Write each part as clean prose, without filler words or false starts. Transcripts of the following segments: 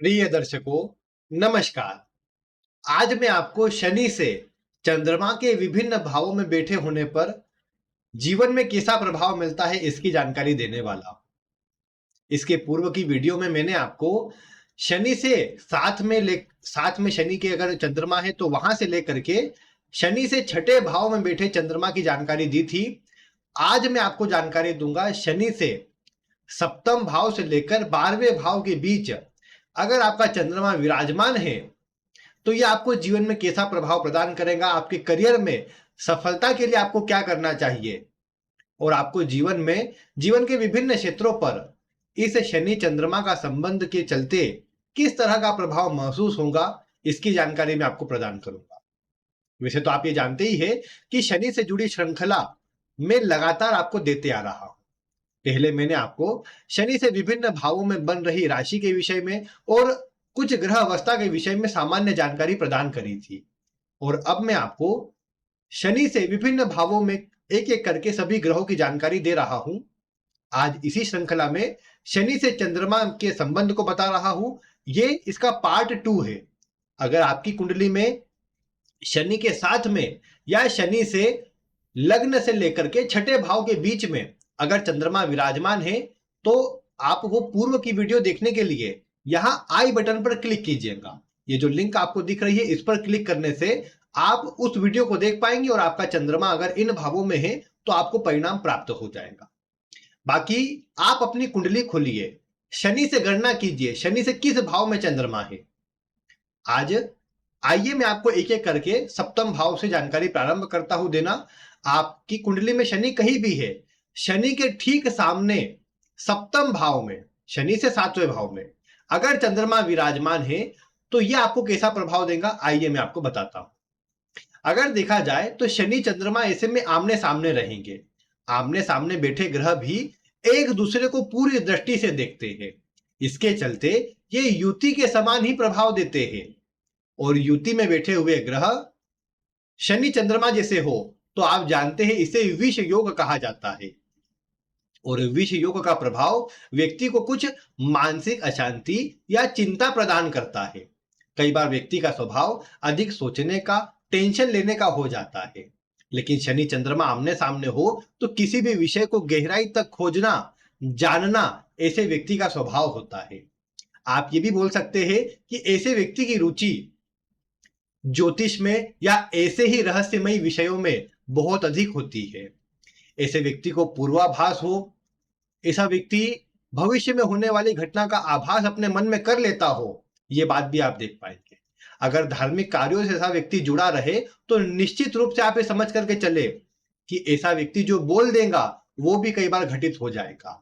प्रिय दर्शकों, नमस्कार। आज मैं आपको शनि से चंद्रमा के विभिन्न भावों में बैठे होने पर जीवन में कैसा प्रभाव मिलता है इसकी जानकारी देने वाला हूं। इसके पूर्व की वीडियो में मैंने आपको शनि से साथ में शनि के अगर चंद्रमा है तो वहां से लेकर के शनि से छठे भाव में बैठे चंद्रमा की जानकारी दी थी। आज मैं आपको जानकारी दूंगा शनि से सप्तम भाव से लेकर 12वें भाव के बीच अगर आपका चंद्रमा विराजमान है तो ये आपको जीवन में कैसा प्रभाव प्रदान करेगा, आपके करियर में सफलता के लिए आपको क्या करना चाहिए और आपको जीवन के विभिन्न क्षेत्रों पर इस शनि चंद्रमा का संबंध के चलते किस तरह का प्रभाव महसूस होगा, इसकी जानकारी मैं आपको प्रदान करूंगा। वैसे तो आप ये जानते ही है कि शनि से जुड़ी श्रृंखला मैं लगातार आपको देते आ रहा हूं। पहले मैंने आपको शनि से विभिन्न भावों में बन रही राशि के विषय में और कुछ ग्रह अवस्था के विषय में सामान्य जानकारी प्रदान करी थी और अब मैं आपको शनि से विभिन्न भावों में एक एक करके सभी ग्रहों की जानकारी दे रहा हूं। आज इसी श्रृंखला में शनि से चंद्रमा के संबंध को बता रहा हूं। ये इसका पार्ट 2 है। अगर आपकी कुंडली में शनि के साथ में या शनि से लग्न से लेकर के छठे भाव के बीच में अगर चंद्रमा विराजमान है तो आप वो पूर्व की वीडियो देखने के लिए यहां आई बटन पर क्लिक कीजिएगा। ये जो लिंक आपको दिख रही है इस पर क्लिक करने से आप उस वीडियो को देख पाएंगे और आपका चंद्रमा अगर इन भावों में है तो आपको परिणाम प्राप्त हो जाएगा। बाकी आप अपनी कुंडली खोलिए, शनि से गणना कीजिए शनि से किस भाव में चंद्रमा है। आज आइए मैं आपको एक एक करके सप्तम भाव से जानकारी प्रारंभ करता हूं देना। आपकी कुंडली में शनि कहीं भी है, शनि के ठीक सामने सप्तम भाव में, शनि से 7वें भाव में अगर चंद्रमा विराजमान है तो यह आपको कैसा प्रभाव देगा, आइए मैं आपको बताता हूं। अगर देखा जाए तो शनि चंद्रमा ऐसे में आमने सामने रहेंगे। आमने सामने बैठे ग्रह भी एक दूसरे को पूरी दृष्टि से देखते हैं। इसके चलते ये युति के समान ही प्रभाव देते हैं और युति में बैठे हुए ग्रह शनि चंद्रमा जैसे हो तो आप जानते हैं इसे विष योग कहा जाता है और विष योग का प्रभाव व्यक्ति को कुछ मानसिक अशांति या चिंता प्रदान करता है। कई बार व्यक्ति का स्वभाव अधिक सोचने का, टेंशन लेने का हो जाता है, लेकिन शनि चंद्रमा आमने सामने हो तो किसी भी विषय को गहराई तक खोजना, जानना ऐसे व्यक्ति का स्वभाव होता है। आप ये भी बोल सकते हैं कि ऐसे व्यक्ति की रुचि ज्योतिष में या ऐसे ही रहस्यमयी विषयों में बहुत अधिक होती है। ऐसे व्यक्ति को पूर्वाभास हो, ऐसा व्यक्ति भविष्य में होने वाली घटना का आभास अपने मन में कर लेता हो, ये बात भी आप देख पाएंगे। अगर धार्मिक कार्यों से ऐसा व्यक्ति जुड़ा रहे तो निश्चित रूप से आप ये समझ करके चले कि ऐसा व्यक्ति जो बोल देगा वो भी कई बार घटित हो जाएगा।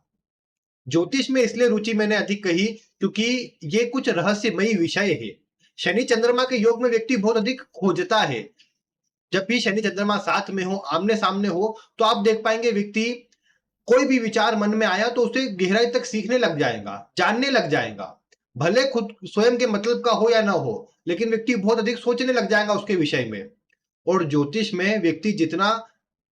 ज्योतिष में इसलिए रुचि मैंने अधिक कही क्योंकि ये कुछ रहस्यमयी विषय है। शनि चंद्रमा के योग में व्यक्ति बहुत अधिक खोजता है। जब भी शनि चंद्रमा साथ में हो, आमने सामने हो, तो आप देख पाएंगे व्यक्ति कोई भी विचार मन में आया तो उसे गहराई तक सीखने लग जाएगा, जानने लग जाएगा। भले खुद स्वयं के मतलब का हो या ना हो, लेकिन व्यक्ति बहुत अधिक सोचने लग जाएगा उसके विषय में। और ज्योतिष में व्यक्ति जितना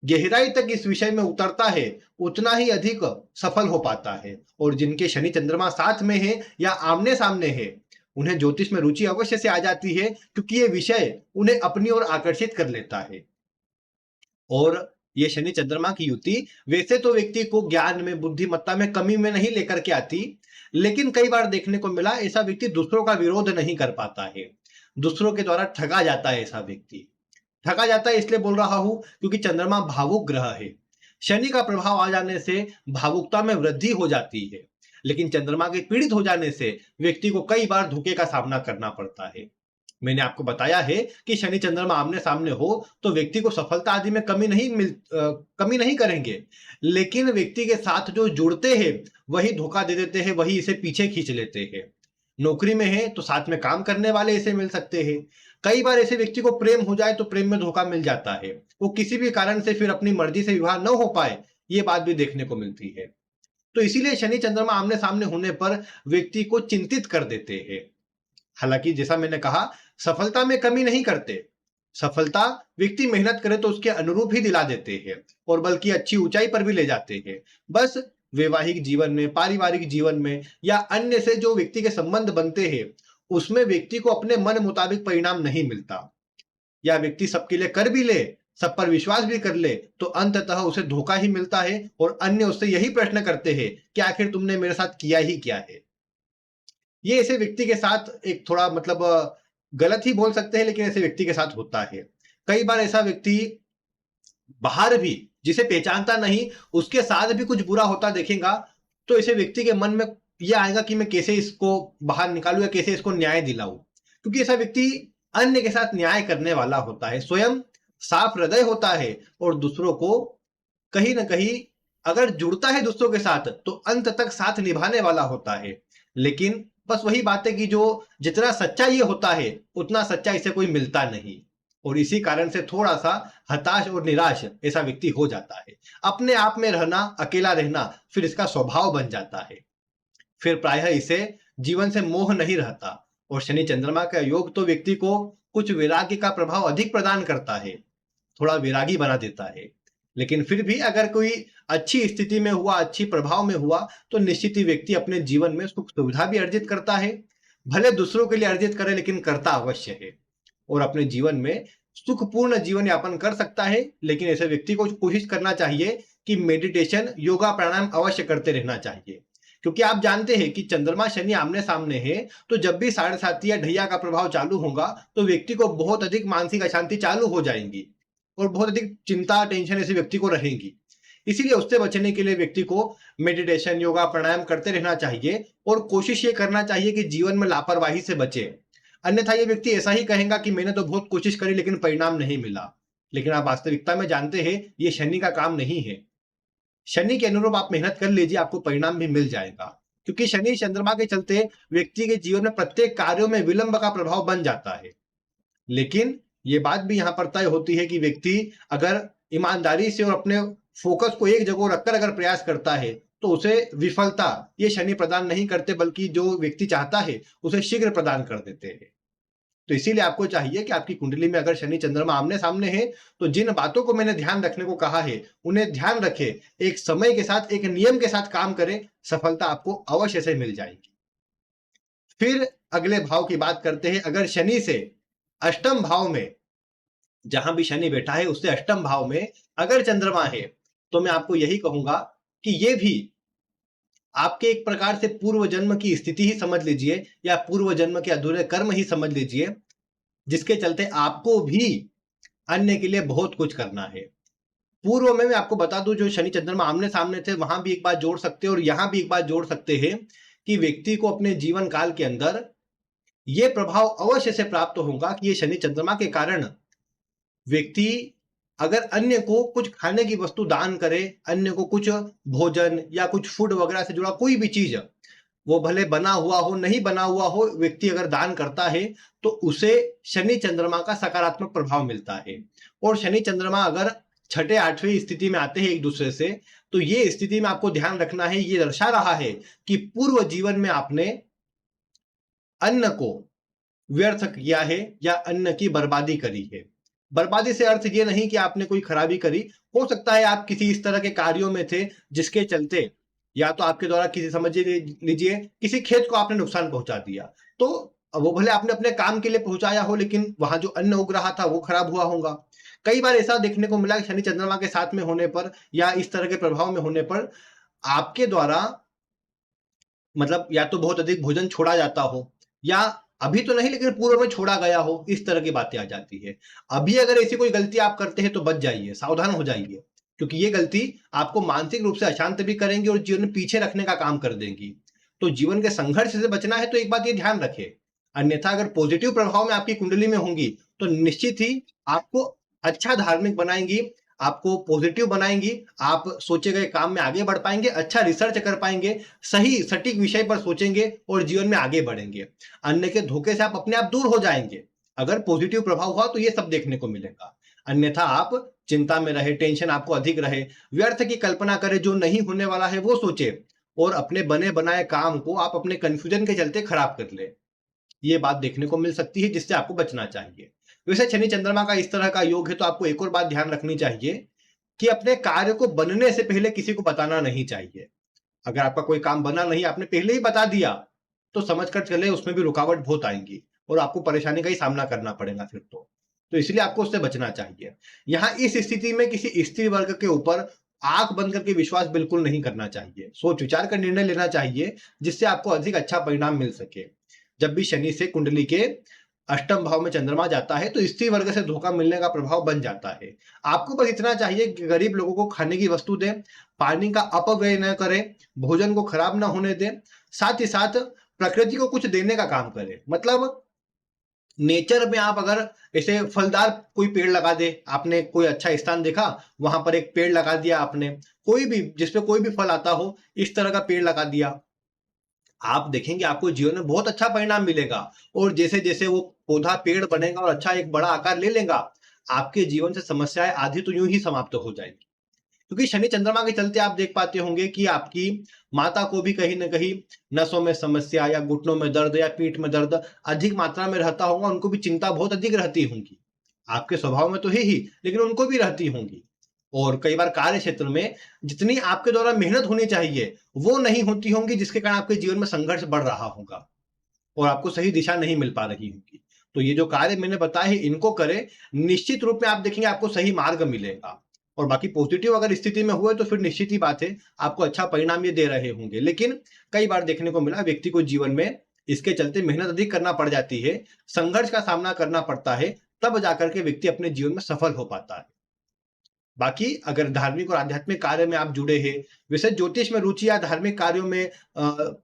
गहराई तक इस विषय में उतरता है उतना ही अधिक सफल हो पाता है। और जिनके शनि चंद्रमा साथ में है या आमने सामने है उन्हें ज्योतिष में रुचि अवश्य से आ जाती है क्योंकि ये विषय उन्हें अपनी ओर आकर्षित कर लेता है। और ये शनि चंद्रमा की युति वैसे तो व्यक्ति को ज्ञान में, बुद्धिमत्ता में कमी में नहीं लेकर के आती, लेकिन कई बार देखने को मिला ऐसा व्यक्ति दूसरों का विरोध नहीं कर पाता है, दूसरों के द्वारा ठगा जाता है। ऐसा व्यक्ति ठगा जाता है इसलिए बोल रहा हूं क्योंकि चंद्रमा भावुक ग्रह है। शनि का प्रभाव आ जाने से भावुकता में वृद्धि हो जाती है, लेकिन चंद्रमा के पीड़ित हो जाने से व्यक्ति को कई बार धोखे का सामना करना पड़ता है। मैंने आपको बताया है कि शनि चंद्रमा आमने सामने हो तो व्यक्ति को सफलता आदि में कमी नहीं करेंगे, लेकिन व्यक्ति के साथ जो जुड़ते हैं वही धोखा दे देते हैं, वही इसे पीछे खींच लेते हैं। नौकरी में है तो साथ में काम करने वाले ऐसे मिल सकते हैं। कई बार ऐसे व्यक्ति को प्रेम हो जाए तो प्रेम में धोखा मिल जाता है, वो किसी भी कारण से फिर अपनी मर्जी से विवाह न हो पाए, ये बात भी देखने को मिलती है। तो इसीलिए शनि चंद्रमा आमने सामने होने पर व्यक्ति को चिंतित कर देते हैं। हालांकि जैसा मैंने कहा, सफलता में कमी नहीं करते। सफलता व्यक्ति मेहनत करे तो उसके अनुरूप ही दिला देते हैं और बल्कि अच्छी ऊंचाई पर भी ले जाते हैं। बस वैवाहिक जीवन में, पारिवारिक जीवन में या अन्य से जो व्यक्ति के संबंध बनते हैं, उसमें व्यक्ति को अपने मन मुताबिक परिणाम नहीं मिलता, या व्यक्ति सबके लिए कर भी ले, सब पर विश्वास भी कर ले, तो अंततः उसे धोखा ही मिलता है और अन्य उससे यही प्रश्न करते हैं कि आखिर तुमने मेरे साथ किया ही क्या है। ये ऐसे व्यक्ति के साथ एक थोड़ा मतलब गलत ही बोल सकते हैं, लेकिन ऐसे व्यक्ति के साथ होता है। कई बार ऐसा व्यक्ति बाहर भी जिसे पहचानता नहीं, उसके साथ भी कुछ बुरा होता देखेगा, तो ऐसे व्यक्ति के मन में ये आएगा कि मैं कैसे इसको बाहर निकालूं या कैसे इसको न्याय दिलाऊं, क्योंकि ऐसा व्यक्ति अन्य के साथ न्याय करने वाला होता है, स्वयं साफ हृदय होता है और दूसरों को कहीं ना कहीं अगर जुड़ता है दूसरों के साथ तो अंत तक साथ निभाने वाला होता है। लेकिन बस वही बात है कि जो जितना सच्चा ये होता है उतना सच्चा इसे कोई मिलता नहीं, और इसी कारण से थोड़ा सा हताश और निराश ऐसा व्यक्ति हो जाता है। अपने आप में रहना, अकेला रहना फिर इसका स्वभाव बन जाता है। फिर प्रायः इसे जीवन से मोह नहीं रहता, और शनि चंद्रमा का योग तो व्यक्ति को कुछ वैराग्य का प्रभाव अधिक प्रदान करता है, थोड़ा वैरागी बना देता है। लेकिन फिर भी अगर कोई अच्छी स्थिति में हुआ, अच्छी प्रभाव में हुआ, तो निश्चित ही व्यक्ति अपने जीवन में सुख सुविधा भी अर्जित करता है। भले दूसरों के लिए अर्जित करे, लेकिन करता अवश्य है, और अपने जीवन में सुखपूर्ण जीवन यापन कर सकता है। लेकिन ऐसे व्यक्ति को कोशिश करना चाहिए कि मेडिटेशन, योगा, प्राणायाम अवश्य करते रहना चाहिए, क्योंकि आप जानते हैं कि चंद्रमा शनि आमने सामने है, तो जब भी साढ़े साती या ढैया का प्रभाव चालू होगा तो व्यक्ति को बहुत अधिक मानसिक अशांति चालू हो जाएंगी और बहुत अधिक चिंता, टेंशन ऐसे व्यक्ति को रहेंगी। इसीलिए उससे बचने के लिए व्यक्ति को मेडिटेशन, योगा, प्राणायाम करते रहना चाहिए, और कोशिश ये करना चाहिए कि जीवन में लापरवाही से बचे। अन्यथा ये व्यक्ति ऐसा ही कहेगा कि मैंने तो बहुत कोशिश करी लेकिन परिणाम नहीं मिला। लेकिन आप वास्तविकता में जानते हैं ये शनि का काम नहीं है। शनि के अनुरूप आप मेहनत कर लीजिए, आपको परिणाम भी मिल जाएगा, क्योंकि शनि चंद्रमा के चलते व्यक्ति के जीवन में प्रत्येक कार्यों में विलंब का प्रभाव बन जाता है। लेकिन ये बात भी यहां पर तय होती है कि व्यक्ति अगर ईमानदारी से और अपने फोकस को एक जगह रखकर अगर प्रयास करता है तो उसे विफलता ये शनि प्रदान नहीं करते, बल्कि जो व्यक्ति चाहता है उसे शीघ्र प्रदान कर देते हैं। तो इसीलिए आपको चाहिए कि आपकी कुंडली में अगर शनि चंद्रमा आमने सामने है तो जिन बातों को मैंने ध्यान रखने को कहा है उन्हें ध्यान रखे, एक समय के साथ, एक नियम के साथ काम करें, सफलता आपको अवश्य से मिल जाएगी। फिर अगले भाव की बात करते हैं। अगर शनि से अष्टम भाव में, जहां भी शनि बैठा है उससे अष्टम भाव में अगर चंद्रमा है, तो मैं आपको यही कहूंगा कि ये भी आपके एक प्रकार से पूर्व जन्म की स्थिति ही समझ लीजिए, या पूर्व जन्म के अधूरे कर्म ही समझ लीजिए, जिसके चलते आपको भी अन्य के लिए बहुत कुछ करना है। पूर्व में मैं आपको बता दूं, जो शनि चंद्रमा आमने सामने थे वहां भी एक बात जोड़ सकते हैं और यहां भी एक बात जोड़ सकते हैं कि व्यक्ति को अपने जीवन काल के अंदर यह प्रभाव अवश्य से प्राप्त होगा कि ये शनि चंद्रमा के कारण व्यक्ति अगर अन्य को कुछ खाने की वस्तु दान करे, अन्य को कुछ भोजन या कुछ फूड वगैरह से जुड़ा कोई भी चीज, वो भले बना हुआ हो नहीं बना हुआ हो, व्यक्ति अगर दान करता है तो उसे शनि चंद्रमा का सकारात्मक प्रभाव मिलता है। और शनि चंद्रमा अगर छठे आठवीं स्थिति में आते हैं एक दूसरे से, तो ये स्थिति में आपको ध्यान रखना है, ये दर्शा रहा है कि पूर्व जीवन में आपने अन्न को व्यर्थ किया है या अन्न की बर्बादी करी है। बर्बादी से अर्थ ये नहीं कि आपने कोई खराबी करी, हो सकता है आप किसी इस तरह के कार्यों में थे जिसके चलते या तो आपके द्वारा किसी, समझ लीजिए किसी खेत को आपने नुकसान पहुंचा दिया, तो वो भले आपने अपने काम के लिए पहुंचाया हो लेकिन वहां जो अन्न उग रहा था वो खराब हुआ होगा। कई बार ऐसा देखने को मिला शनि चंद्रमा के साथ में होने पर या इस तरह के प्रभाव में होने पर आपके द्वारा मतलब या तो बहुत अधिक भोजन छोड़ा जाता हो, या अभी तो नहीं लेकिन पूर्व में छोड़ा गया हो, इस तरह की बातें आ जाती है। अभी अगर ऐसी कोई गलती आप करते हैं तो बच जाइए, सावधान हो जाइए, क्योंकि ये गलती आपको मानसिक रूप से अशांत भी करेंगी और जीवन में पीछे रखने का काम कर देंगी। तो जीवन के संघर्ष से बचना है तो एक बात ये ध्यान रखें, अन्यथा अगर पॉजिटिव प्रभाव में आपकी कुंडली में होंगी तो निश्चित ही आपको अच्छा धार्मिक बनाएंगी, आपको पॉजिटिव बनाएंगी, आप सोचे गए काम में आगे बढ़ पाएंगे, अच्छा रिसर्च कर पाएंगे, सही सटीक विषय पर सोचेंगे और जीवन में आगे बढ़ेंगे। अन्य के धोखे से आप अपने आप दूर हो जाएंगे। अगर पॉजिटिव प्रभाव हुआ तो ये सब देखने को मिलेगा, अन्यथा आप चिंता में रहे, टेंशन आपको अधिक रहे, व्यर्थ की कल्पना करे, जो नहीं होने वाला है वो सोचे और अपने बने बनाए काम को आप अपने कंफ्यूजन के चलते खराब कर ले। ये बात देखने को मिल सकती है जिससे आपको बचना चाहिए। वैसे शनि चंद्रमा का इस तरह का योग है तो आपको एक और बात ध्यान रखनी चाहिए कि अपने कार्य को बनने से पहले किसी को बताना नहीं चाहिए। अगर आपका कोई काम बना नहीं, आपने पहले ही बता दिया, तो समझ कर चले उसमें भी रुकावट बहुत आएँगी और आपको परेशानी का ही सामना करना पड़ेगा फिर तो। तो इसलिए आपको उससे बचना चाहिए। यहाँ इस स्थिति में किसी स्त्री वर्ग के ऊपर आँख बंद करके विश्वास बिल्कुल नहीं करना चाहिए। सोच विचार कर निर्णय लेना चाहिए, जिससे आपको अधिक अच्छा परिणाम मिल सके। जब भी शनि से कुंडली के अष्टम भाव में चंद्रमा जाता है, तो स्त्री वर्ग से धोखा मिलने का प्रभाव बन जाता है। आपको बस इतना चाहिए कि गरीब लोगों को खाने की वस्तु दें, पानी का अपव्यय न करें, भोजन को खराब ना होने दें, साथ ही साथ प्रकृति को कुछ देने का काम करें। मतलब नेचर में आप अगर ऐसे फलदार कोई पेड़ लगा दे, आपने कोई अच्छा स्थान देखा, वहां पर एक पेड़ लगा दिया आपने, कोई भी जिसपे कोई भी फल आता हो, इस तरह का पेड़ लगा दिया, आप देखेंगे आपको जीवन में बहुत अच्छा परिणाम मिलेगा। और जैसे-जैसे वो पौधा पेड़ बनेगा और अच्छा एक बड़ा आकार ले लेगा, आपके जीवन से समस्याएँ आधी तो यूँ ही समाप्त हो जाएँगी। क्योंकि शनि चंद्रमा के चलते आप देख पाते होंगे कि आपकी माता को भी कहीं न कहीं नसों में समस्या या घुटनों में दर्द या पीठ में दर्द अधिक मात्रा में रहता होगा, उनको भी चिंता बहुत अधिक रहती होंगी। आपके स्वभाव में तो है ही, लेकिन उनको भी रहती होंगी। और कई बार कार्य क्षेत्र में जितनी आपके द्वारा मेहनत होनी चाहिए, वो नहीं होती होंगी, जिसके कारण आपके जीवन में संघर्ष बढ़ रहा होगा और आपको सही दिशा नहीं मिल पा रही होगी। तो ये जो कार्य मैंने बताए हैं, इनको करें, निश्चित रूप में आप देखेंगे आपको सही मार्ग मिलेगा। और बाकी पॉजिटिव अगर स्थिति में हुए तो फिर निश्चित ही बात है, आपको अच्छा परिणाम ये दे रहे होंगे। लेकिन कई बार देखने को मिला व्यक्ति को जीवन में इसके चलते मेहनत अधिक करना पड़ जाती है, संघर्ष का सामना करना पड़ता है, तब जाकर के व्यक्ति अपने जीवन में सफल हो पाता है। बाकी अगर धार्मिक और आध्यात्मिक कार्य में आप जुड़े हैं, वैसे ज्योतिष में रुचि या धार्मिक कार्यों में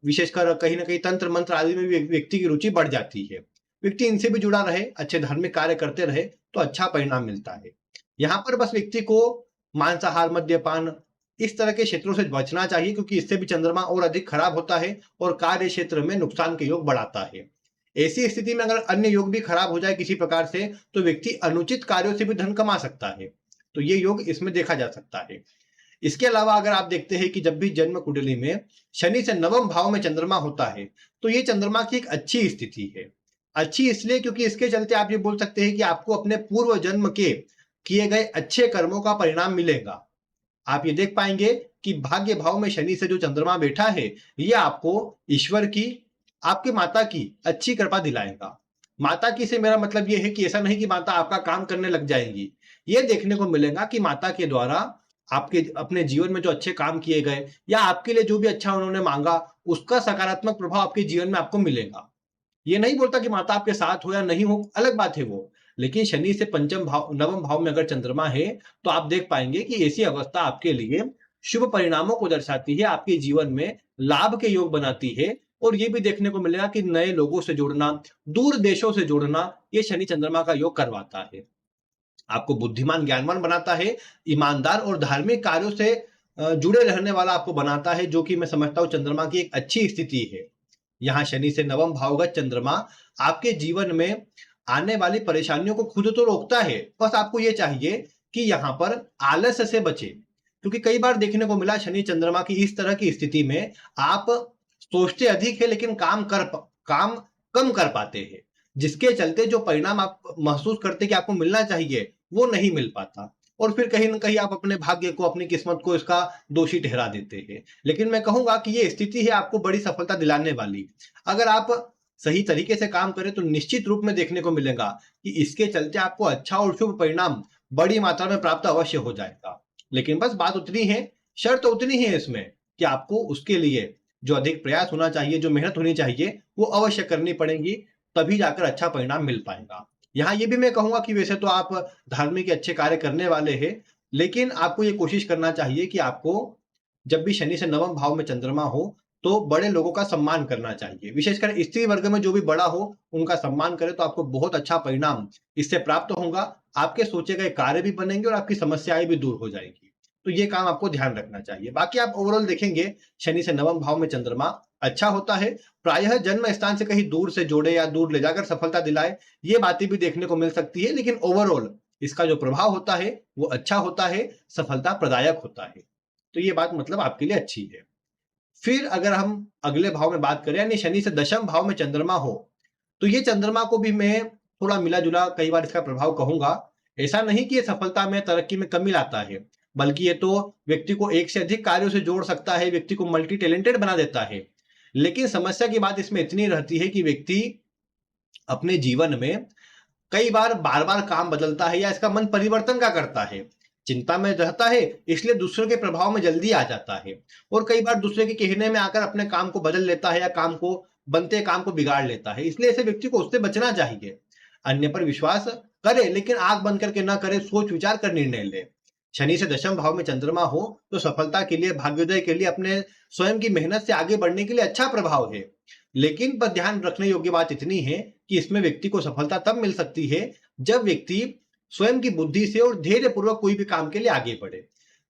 विशेषकर कहीं न कहीं तंत्र मंत्र आदि में भी व्यक्ति की रुचि बढ़ जाती है। व्यक्ति इनसे भी जुड़ा रहे, अच्छे धार्मिक कार्य करते रहे, तो अच्छा परिणाम मिलता है। यहाँ पर बस व्यक्ति को मांसाहार, मद्यपान इस तरह के क्षेत्रों से बचना चाहिए, क्योंकि इससे भी चंद्रमा और अधिक खराब होता है और कार्य क्षेत्र में नुकसान के योग बढ़ाता है। ऐसी स्थिति में अगर अन्य योग भी खराब हो जाए किसी प्रकार से, तो व्यक्ति अनुचित कार्यों से भी धन कमा सकता है। तो ये योग इसमें देखा जा सकता है। इसके अलावा अगर आप देखते हैं कि जब भी जन्म कुंडली में शनि से नवम भाव में चंद्रमा होता है, तो ये चंद्रमा की एक अच्छी स्थिति है। अच्छी इसलिए क्योंकि इसके चलते आप ये बोल सकते हैं कि आपको अपने पूर्व जन्म के किए गए अच्छे कर्मों का परिणाम मिलेगा। आप ये देख पाएंगे कि भाग्य भाव में शनि से जो चंद्रमा बैठा है, ये आपको ईश्वर की, आपकी माता की अच्छी कृपा दिलाएगा। माता की से मेरा मतलब ये है कि ऐसा नहीं कि माता आपका काम करने लग जाएंगी। ये देखने को मिलेगा कि माता के द्वारा आपके अपने जीवन में जो अच्छे काम किए गए या आपके लिए जो भी अच्छा उन्होंने मांगा, उसका सकारात्मक प्रभाव आपके जीवन में आपको मिलेगा। ये नहीं बोलता कि माता आपके साथ हो या नहीं हो, अलग बात है वो। लेकिन शनि से पंचम भाव, नवम भाव में अगर चंद्रमा है, तो आप देख पाएंगे कि ऐसी अवस्था आपके लिए शुभ परिणामों को दर्शाती है, आपके जीवन में लाभ के योग बनाती है। और ये भी देखने को मिलेगा कि नए लोगों से जुड़ना, दूर देशों से जुड़ना, ये शनि चंद्रमा का योग करवाता है। आपको बुद्धिमान, ज्ञानवान बनाता है, ईमानदार और धार्मिक कार्यों से जुड़े रहने वाला आपको बनाता है, जो कि मैं समझता हूँ चंद्रमा की एक अच्छी स्थिति है। यहाँ शनि से नवम भावगत चंद्रमा आपके जीवन में आने वाली परेशानियों को खुद तो रोकता है, बस आपको ये चाहिए कि यहाँ पर आलस्य से बचे। क्योंकि कई बार देखने को मिला शनि चंद्रमा की इस तरह की स्थिति में आप सोचते अधिक है, लेकिन काम कम कर पाते हैं, जिसके चलते जो परिणाम आप महसूस करते कि आपको मिलना चाहिए, वो नहीं मिल पाता। और फिर कहीं न कहीं आप अपने भाग्य को, अपनी किस्मत को इसका दोषी ठहरा देते हैं। लेकिन मैं कहूँगा कि ये स्थिति है आपको बड़ी सफलता दिलाने वाली। अगर आप सही तरीके से काम करें, तो निश्चित रूप में देखने को मिलेगा कि इसके चलते आपको अच्छा और शुभ परिणाम बड़ी मात्रा में प्राप्त अवश्य हो जाएगा। लेकिन बस बात उतनी है, शर्त उतनी ही है इसमें कि आपको उसके लिए जो अधिक प्रयास होना चाहिए, जो मेहनत होनी चाहिए, वो अवश्य करनी पड़ेगी, तभी जाकर अच्छा परिणाम मिल पाएगा। यहाँ ये भी मैं कहूँगा कि वैसे तो आप धार्मिक अच्छे कार्य करने वाले हैं, लेकिन आपको ये कोशिश करना चाहिए कि आपको जब भी शनि से नवम भाव में चंद्रमा हो, तो बड़े लोगों का सम्मान करना चाहिए। विशेषकर स्त्री वर्ग में जो भी बड़ा हो, उनका सम्मान करें, तो आपको बहुत अच्छा परिणाम इससे प्राप्त होगा। आपके सोचे गए कार्य भी बनेंगे और आपकी समस्याएँ भी दूर हो जाएँगी। तो ये काम आपको ध्यान रखना चाहिए। बाकी आप ओवरऑल देखेंगे, शनि से नवम भाव में चंद्रमा अच्छा होता है। प्रायः जन्म स्थान से कहीं दूर से जोड़े या दूर ले जाकर सफलता दिलाए, ये बातें भी देखने को मिल सकती है, लेकिन ओवरऑल इसका जो प्रभाव होता है, वो अच्छा होता है, सफलता प्रदायक होता है। तो ये बात मतलब आपके लिए अच्छी है। फिर अगर हम अगले भाव में बात करें, यानी शनि से दशम भाव में चंद्रमा हो, तो ये चंद्रमा को भी मैं थोड़ा मिला-जुला कई बार इसका प्रभाव कहूँगा। ऐसा नहीं कि ये सफलता में, तरक्की में कमी लाता है। बल्कि ये तो व्यक्ति को एक से अधिक कार्यों से जोड़ सकता है, व्यक्ति को मल्टी टैलेंटेड बना देता है। लेकिन समस्या की बात इसमें इतनी रहती है कि व्यक्ति अपने जीवन में कई बार-बार काम बदलता है या इसका मन परिवर्तन का करता है। चिंता में रहता है, इसलिए दूसरों के प्रभाव में जल्दी आ जाता है और कई बार दूसरे के कहने में आकर अपने काम को बदल लेता है या बनते काम को बिगाड़ लेता है। इसलिए ऐसे व्यक्ति को उससे बचना चाहिए। अन्य पर विश्वास करे, लेकिन आँख बंद करके ना करे, सोच विचार कर निर्णय ले। शनि से दशम भाव में चंद्रमा हो तो सफलता के लिए, भाग्योदय के लिए, अपने स्वयं की मेहनत से आगे बढ़ने के लिए अच्छा प्रभाव है। लेकिन बस ध्यान रखने योग्य बात इतनी है कि इसमें व्यक्ति को सफलता तब मिल सकती है जब व्यक्ति स्वयं की बुद्धि से और धैर्य पूर्वक कोई भी काम के लिए आगे बढ़े।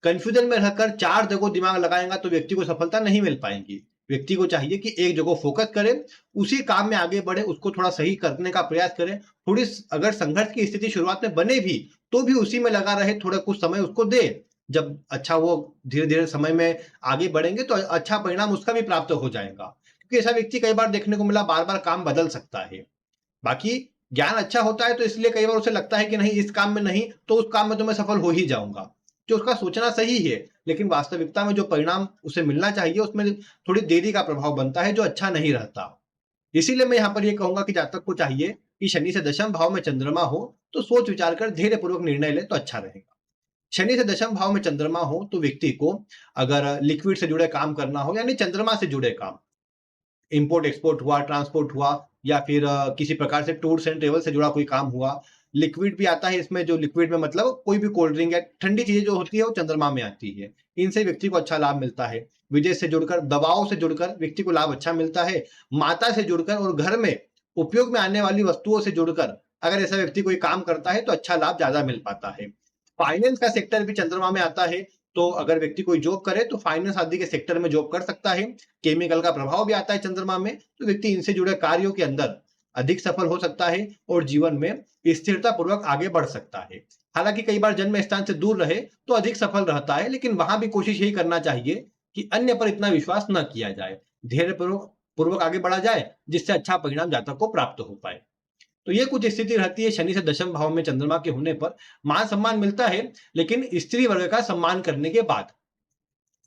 कंफ्यूजन में रहकर 4 जगह दिमाग लगाएगा तो व्यक्ति को सफलता नहीं मिल पाएगी। व्यक्ति को चाहिए कि एक जगह फोकस करे, उसी काम में आगे बढ़े, उसको थोड़ा सही करने का प्रयास करे। थोड़ी अगर संघर्ष की स्थिति शुरुआत में बने भी तो भी उसी में लगा रहे, थोड़ा कुछ समय उसको दे। जब अच्छा वो धीरे-धीरे समय में आगे बढ़ेंगे तो अच्छा परिणाम उसका भी प्राप्त हो जाएगा। क्योंकि ऐसा व्यक्ति कई बार देखने को मिला बार-बार काम बदल सकता है। बाकी ज्ञान अच्छा होता है तो इसलिए कई बार उसे लगता है कि नहीं, इस काम में नहीं तो उस काम में तो मैं सफल हो ही जाऊंगा, जो उसका सोचना सही है। लेकिन वास्तविकता में जो परिणाम उसे मिलना चाहिए उसमें थोड़ी देरी का प्रभाव बनता है, जो अच्छा नहीं रहता। इसीलिए मैं यहाँ पर ये कहूंगा कि जातक को चाहिए कि शनि से दशम भाव में चंद्रमा हो तो सोच विचार कर धैर्य पूर्वक निर्णय ले तो अच्छा रहेगा। शनि से दशम भाव में चंद्रमा हो तो व्यक्ति को अगर लिक्विड से जुड़े काम करना हो, यानी चंद्रमा से जुड़े काम, इंपोर्ट एक्सपोर्ट हुआ, ट्रांसपोर्ट हुआ, या फिर किसी प्रकार से टूर्स एंड ट्रेवल से जुड़ा कोई काम हुआ। लिक्विड भी आता है इसमें, जो लिक्विड में मतलब कोई भी कोल्ड ड्रिंक या ठंडी चीजें जो होती है वो चंद्रमा में आती है। इनसे व्यक्ति को अच्छा लाभ मिलता है। विदेश से जुड़कर, दवाओं से जुड़कर व्यक्ति को लाभ अच्छा मिलता है। माता से जुड़कर और घर में उपयोग में आने वाली वस्तुओं से जुड़कर अगर ऐसा व्यक्ति कोई काम करता है तो अच्छा लाभ ज्यादा मिल पाता है। फाइनेंस का सेक्टर भी चंद्रमा में आता है, तो अगर व्यक्ति कोई जॉब करे तो फाइनेंस आदि के सेक्टर में जॉब कर सकता है। केमिकल का प्रभाव भी आता है चंद्रमा में, तो व्यक्ति इनसे जुड़े कार्यों के अंदर अधिक सफल हो सकता है और जीवन में स्थिरता पूर्वक आगे बढ़ सकता है। हालांकि कई बार जन्म स्थान से दूर रहे तो अधिक सफल रहता है, लेकिन वहां भी कोशिश यही करना चाहिए कि अन्य पर इतना विश्वास न किया जाए, धैर्य पूर्वक पूर्वक आगे बढ़ा जाए, जिससे अच्छा परिणाम जातक को प्राप्त हो पाए। तो ये कुछ स्थिति रहती है शनि से दशम भाव में चंद्रमा के होने पर। मान सम्मान मिलता है, लेकिन स्त्री वर्ग का सम्मान करने के बाद।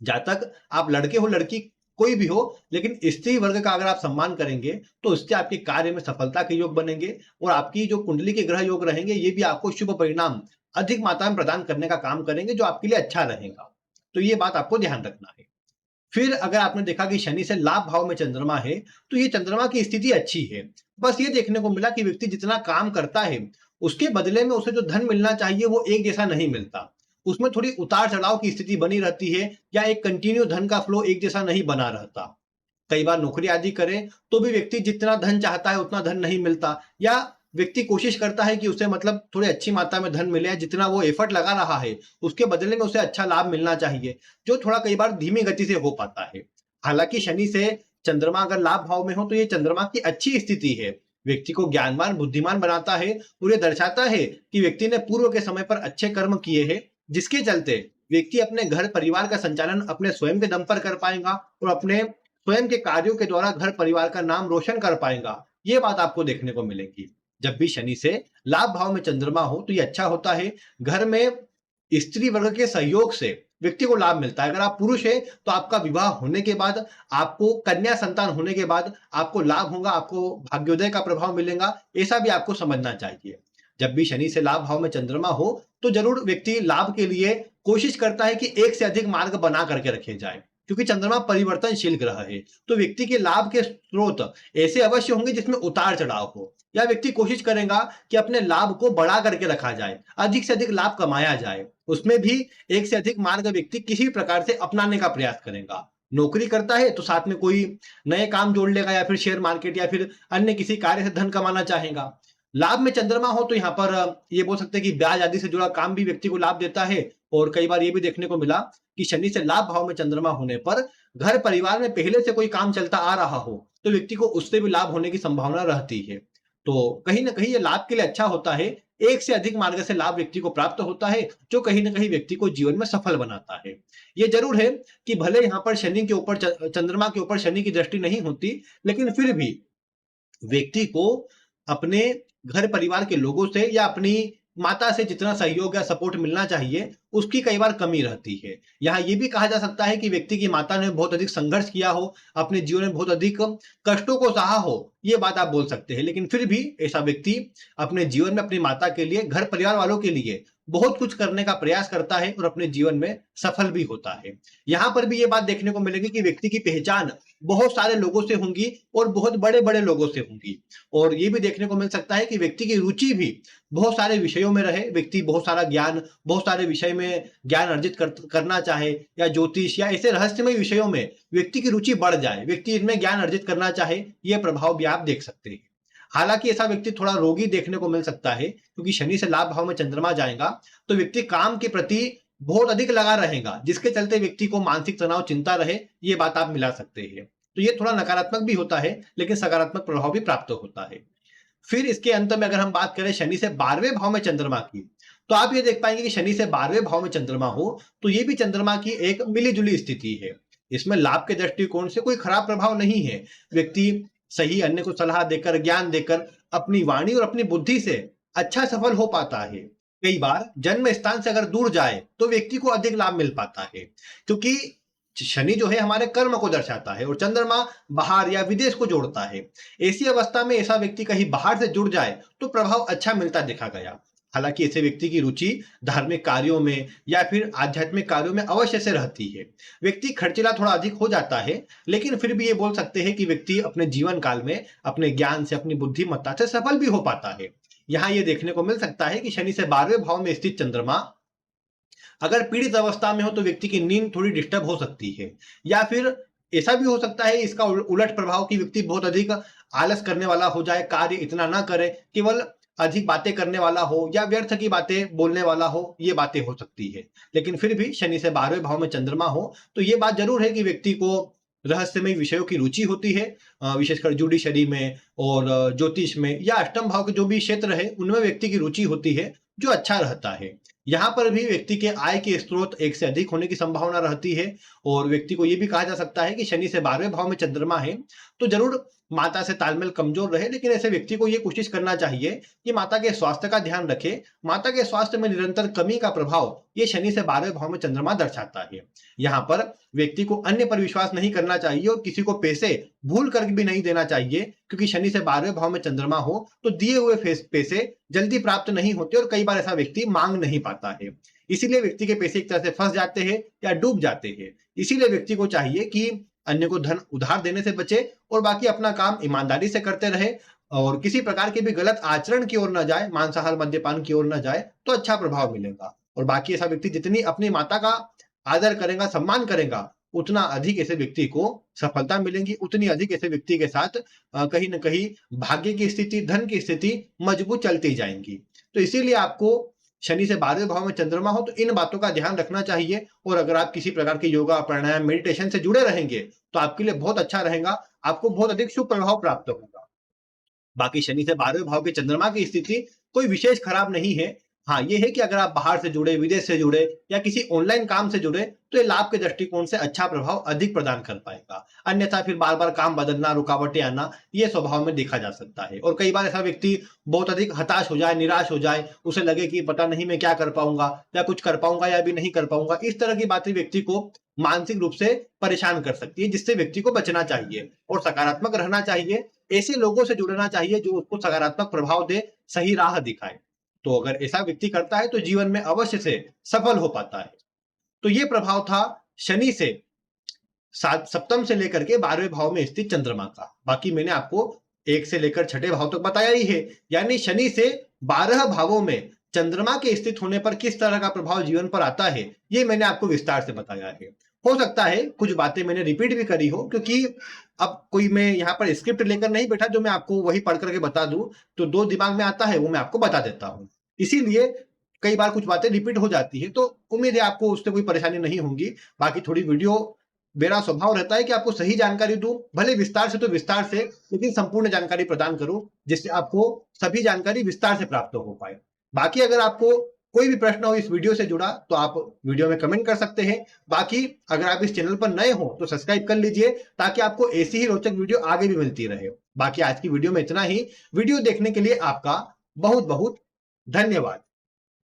जातक आप लड़के हो लड़की कोई भी हो, लेकिन स्त्री वर्ग का अगर आप सम्मान करेंगे तो उससे आपके कार्य में सफलता के योग बनेंगे और आपकी जो कुंडली के ग्रह योग रहेंगे ये भी आपको शुभ परिणाम अधिक मात्रा में प्रदान करने का काम करेंगे, जो आपके लिए अच्छा रहेगा। तो ये बात आपको ध्यान रखना है। फिर अगर आपने देखा कि शनि से लाभ भाव में चंद्रमा है तो ये चंद्रमा की स्थिति अच्छी है। बस ये देखने को मिला कि व्यक्ति जितना काम करता है उसके बदले में उसे जो धन मिलना चाहिए वो एक जैसा नहीं मिलता। उसमें थोड़ी उतार चढ़ाव की स्थिति बनी रहती है, या एक कंटिन्यू धन का फ्लो एक जैसा नहीं बना रहता। कई बार नौकरी आदि करे तो भी व्यक्ति जितना धन चाहता है उतना धन नहीं मिलता, या व्यक्ति कोशिश करता है कि उसे मतलब थोड़ी अच्छी मात्रा में धन मिले, जितना वो एफर्ट लगा रहा है उसके बदले में उसे अच्छा लाभ मिलना चाहिए, जो थोड़ा कई बार धीमी गति से हो पाता है। हालांकि शनि से चंद्रमा अगर लाभ भाव में हो तो ये चंद्रमा की अच्छी स्थिति है, व्यक्ति को ज्ञानवान बुद्धिमान बनाता है और ये दर्शाता है कि व्यक्ति ने पूर्व के समय पर अच्छे कर्म किए हैं, जिसके चलते व्यक्ति अपने घर परिवार का संचालन अपने स्वयं के दम पर कर पाएगा और अपने स्वयं के कार्यों के द्वारा घर परिवार का नाम रोशन कर पाएगा। ये बात आपको देखने को मिलेगी। जब भी शनि से लाभ भाव में चंद्रमा हो तो ये अच्छा होता है। घर में स्त्री वर्ग के सहयोग से व्यक्ति को लाभ मिलता है। अगर आप पुरुष हैं तो आपका विवाह होने के बाद, आपको कन्या संतान होने के बाद आपको लाभ होगा, आपको भाग्योदय का प्रभाव मिलेगा, ऐसा भी आपको समझना चाहिए। जब भी शनि से लाभ भाव में चंद्रमा हो तो जरूर व्यक्ति लाभ के लिए कोशिश करता है कि एक से अधिक मार्ग बना करके रखे जाए, क्योंकि चंद्रमा परिवर्तनशील ग्रह है। तो व्यक्ति के लाभ के स्रोत ऐसे अवश्य होंगे जिसमें उतार चढ़ाव हो, या व्यक्ति कोशिश करेगा कि अपने लाभ को बढ़ा करके रखा जाए, अधिक से अधिक लाभ कमाया जाए। उसमें भी एक से अधिक मार्ग व्यक्ति किसी प्रकार से अपनाने का प्रयास करेगा। नौकरी करता है तो साथ में कोई नए काम जोड़ लेगा, या फिर शेयर मार्केट या फिर अन्य किसी कार्य से धन कमाना चाहेगा। लाभ में चंद्रमा हो तो यहाँ पर ये बोल सकते हैं कि ब्याज आदि से जुड़ा काम भी व्यक्ति को लाभ देता है। और कई बार ये भी देखने को मिला कि शनि से लाभ भाव में चंद्रमा होने पर घर परिवार में पहले से कोई काम चलता आ रहा हो तो व्यक्ति को उससे भी लाभ होने की संभावना रहती है। तो कहीं ना कहीं ये लाभ के लिए अच्छा होता है। एक से अधिक मार्ग से लाभ व्यक्ति को प्राप्त होता है, जो कहीं ना कहीं व्यक्ति को जीवन में सफल बनाता है। ये जरूर है कि भले यहाँ पर शनि के ऊपर, चंद्रमा के ऊपर शनि की दृष्टि नहीं होती, लेकिन फिर भी व्यक्ति को अपने घर परिवार के लोगों से या अपनी माता से जितना सहयोग या सपोर्ट मिलना चाहिए, उसकी कई बार कमी रहती है। यहाँ ये भी कहा जा सकता है कि व्यक्ति की माता ने बहुत अधिक संघर्ष किया हो, अपने जीवन में बहुत अधिक कष्टों को सहा हो, ये बात आप बोल सकते हैं। लेकिन फिर भी ऐसा व्यक्ति अपने जीवन में अपनी माता के लिए, घर परिवार वालों के लिए बहुत कुछ करने का प्रयास करता है और अपने जीवन में सफल भी होता है। यहाँ पर भी ये बात देखने को मिलेगी कि व्यक्ति की पहचान बहुत सारे लोगों से होंगी और बहुत बड़े-बड़े लोगों से होंगी। और ये भी देखने को मिल सकता है कि व्यक्ति की रुचि भी बहुत सारे विषयों में रहे, व्यक्ति बहुत सारा ज्ञान, बहुत सारे विषय में ज्ञान अर्जित करना चाहे, या ज्योतिष या ऐसे रहस्यमय विषयों में व्यक्ति की रुचि बढ़ जाए, व्यक्ति इनमें ज्ञान अर्जित करना चाहे, ये प्रभाव भी आप देख सकते हैं। हालांकि ऐसा व्यक्ति थोड़ा रोगी देखने को मिल सकता है, क्योंकि शनि से लाभ भाव में चंद्रमा जाएगा, तो व्यक्ति काम के प्रति बहुत अधिक लगा रहेगा, जिसके चलते व्यक्ति को मानसिक तनाव, चिंता रहे, ये बात आप मिला सकते हैं। तो ये थोड़ा नकारात्मक भी होता है, लेकिन सकारात्मक प्रभाव भी प्राप्त होता है। फिर इसके अंत में अगर हम बात करें शनि से 12वें भाव में चंद्रमा की, तो आप ये देख पाएंगे कि शनि से 12वें भाव में चंद्रमा हो, तो ये भी चंद्रमा की एक मिली-जुली स्थिति है। इसमें लाभ के दृष्टिकोण से कोई खराब प्रभाव नहीं है। व्यक्ति सही अन्य को सलाह देकर, ज्ञान देकर, अपनी वाणी और अपनी बुद्धि से अच्छा सफल हो पाता है। कई बार जन्म स्थान से अगर दूर जाए, तो व्यक्ति को अधिक लाभ मिल पाता है, क्योंकि शनि जो है हमारे कर्म को दर्शाता है और चंद्रमा बाहर या विदेश को जोड़ता है। ऐसी अवस्था में ऐसा व्यक्ति कहीं बाहर से जुड़ जाए, तो प्रभाव अच्छा मिलता देखा गया। हालांकि ऐसे व्यक्ति की रुचि धार्मिक कार्यों में या फिर आध्यात्मिक कार्यों में अवश्य से रहती है। व्यक्ति खर्चीला थोड़ा अधिक हो जाता है, लेकिन फिर भी ये बोल सकते हैं कि व्यक्ति अपने जीवन काल में अपने ज्ञान से, अपनी बुद्धिमत्ता से सफल भी हो पाता है। यहाँ ये देखने को मिल सकता है कि शनि से 12वें भाव में स्थित चंद्रमा अगर पीड़ित अवस्था में हो, तो व्यक्ति की नींद थोड़ी डिस्टर्ब हो सकती है, या फिर ऐसा भी हो सकता है इसका उलट प्रभाव कि व्यक्ति बहुत अधिक आलस करने वाला हो जाए, कार्य इतना ना करे, केवल अधिक बातें करने वाला हो या व्यर्थ की बातें बोलने वाला हो, ये बातें हो सकती है। लेकिन फिर भी शनि से 12वें भाव में चंद्रमा हो, तो ये बात जरूर है कि व्यक्ति को रहस्यमय विषयों की रुचि होती है, विशेषकर जुडिशरी में और ज्योतिष में या अष्टम भाव के जो भी क्षेत्र है, उनमें व्यक्ति की रुचि होती है, जो अच्छा रहता है। यहाँ पर भी व्यक्ति के आय के स्रोत एक से अधिक होने की संभावना रहती है, और व्यक्ति को ये भी कहा जा सकता है कि शनि से 12वें भाव में चंद्रमा है, तो जरूर माता से तालमेल कमजोर रहे, लेकिन ऐसे व्यक्ति को ये कोशिश करना चाहिए कि माता के स्वास्थ्य का ध्यान रखे। माता के स्वास्थ्य में निरंतर कमी का प्रभाव ये शनि से 12वें भाव में चंद्रमा दर्शाता है। यहाँ पर व्यक्ति को अन्य पर विश्वास नहीं करना चाहिए और किसी को पैसे भूल कर भी नहीं देना चाहिए, क्योंकि शनि से 12वें भाव में चंद्रमा हो, तो दिए हुए पैसे जल्दी प्राप्त नहीं होते और कई बार ऐसा व्यक्ति मांग नहीं पाता है। इसीलिए व्यक्ति के पैसे एक तरह से फंस जाते हैं या डूब जाते हैं। इसीलिए व्यक्ति को चाहिए कि अन्य को धन उधार देने से बचे और बाकी अपना काम ईमानदारी से करते रहे, और किसी प्रकार के भी गलत आचरण की ओर न जाए, मांसाहार मद्यपान की ओर न जाए, तो अच्छा प्रभाव मिलेगा। और बाकी ऐसा व्यक्ति जितनी अपनी माता का आदर करेगा, सम्मान करेगा, उतना अधिक ऐसे व्यक्ति को सफलता मिलेगी, उतनी अधिक ऐसे व्यक्ति के साथ कहीं न कहीं भाग्य की स्थिति, धन की स्थिति मजबूत चलती जाएंगी। तो इसीलिए आपको शनि से 12वें भाव में चंद्रमा हो, तो इन बातों का ध्यान रखना चाहिए। और अगर आप किसी प्रकार के योगा, प्राणायाम, मेडिटेशन से जुड़े रहेंगे, तो आपके लिए बहुत अच्छा रहेगा, आपको बहुत अधिक शुभ प्रभाव प्राप्त होगा। बाकी शनि से 12वें भाव के चंद्रमा की स्थिति कोई विशेष खराब नहीं है। हाँ, ये है कि अगर आप बाहर से जुड़े, विदेश से जुड़े या किसी ऑनलाइन काम से जुड़े, तो ये लाभ के दृष्टिकोण से अच्छा प्रभाव अधिक प्रदान कर पाएगा। अन्यथा फिर बार-बार काम बदलना, रुकावटें आना, ये स्वभाव में देखा जा सकता है। और कई बार ऐसा व्यक्ति बहुत अधिक हताश हो जाए, निराश हो जाए, उसे लगे कि पता नहीं मैं क्या कर पाऊंगा, या कुछ कर पाऊंगा या भी नहीं कर पाऊंगा। इस तरह की बातें व्यक्ति को मानसिक रूप से परेशान कर सकती है, जिससे व्यक्ति को बचना चाहिए और सकारात्मक रहना चाहिए। ऐसे लोगों से जुड़ना चाहिए जो उसको सकारात्मक प्रभाव दे, सही राह दिखाए। तो अगर ऐसा व्यक्ति करता है, तो जीवन में अवश्य से सफल हो पाता है। तो ये प्रभाव था शनि से सप्तम से लेकर के 12वें भाव में स्थित चंद्रमा का। बाकी मैंने आपको 1 से लेकर 6ठे भाव तक बताया ही है, यानी शनि से 12 भावों में चंद्रमा के स्थित होने पर किस तरह का प्रभाव जीवन पर आता है, ये मैंने आपको विस्तार से बताया है। हो सकता है कुछ बातें मैंने रिपीट भी करी हो, क्योंकि अब कोई मैं यहाँ पर स्क्रिप्ट लेकर नहीं बैठा जो मैं आपको वही पढ़ करके बता दूं, तो जो दिमाग में आता है वो मैं आपको बता देता हूँ। इसीलिए कई बार कुछ बातें रिपीट हो जाती है, तो उम्मीद है आपको उससे कोई परेशानी नहीं होगी। बाकी थोड़ी वीडियो, मेरा स्वभाव रहता है कि आपको सही जानकारी दूं, भले विस्तार से तो विस्तार से, लेकिन संपूर्ण जानकारी प्रदान करूं, जिससे आपको सभी जानकारी विस्तार से प्राप्त हो पाए। बाकी अगर आपको कोई भी प्रश्न हो इस वीडियो से जुड़ा, तो आप वीडियो में कमेंट कर सकते हैं। बाकी अगर आप इस चैनल पर नए हो, तो सब्सक्राइब कर लीजिए, ताकि आपको ऐसी ही रोचक वीडियो आगे भी मिलती रहे। बाकी आज की वीडियो में इतना ही। वीडियो देखने के लिए आपका बहुत बहुत धन्यवाद।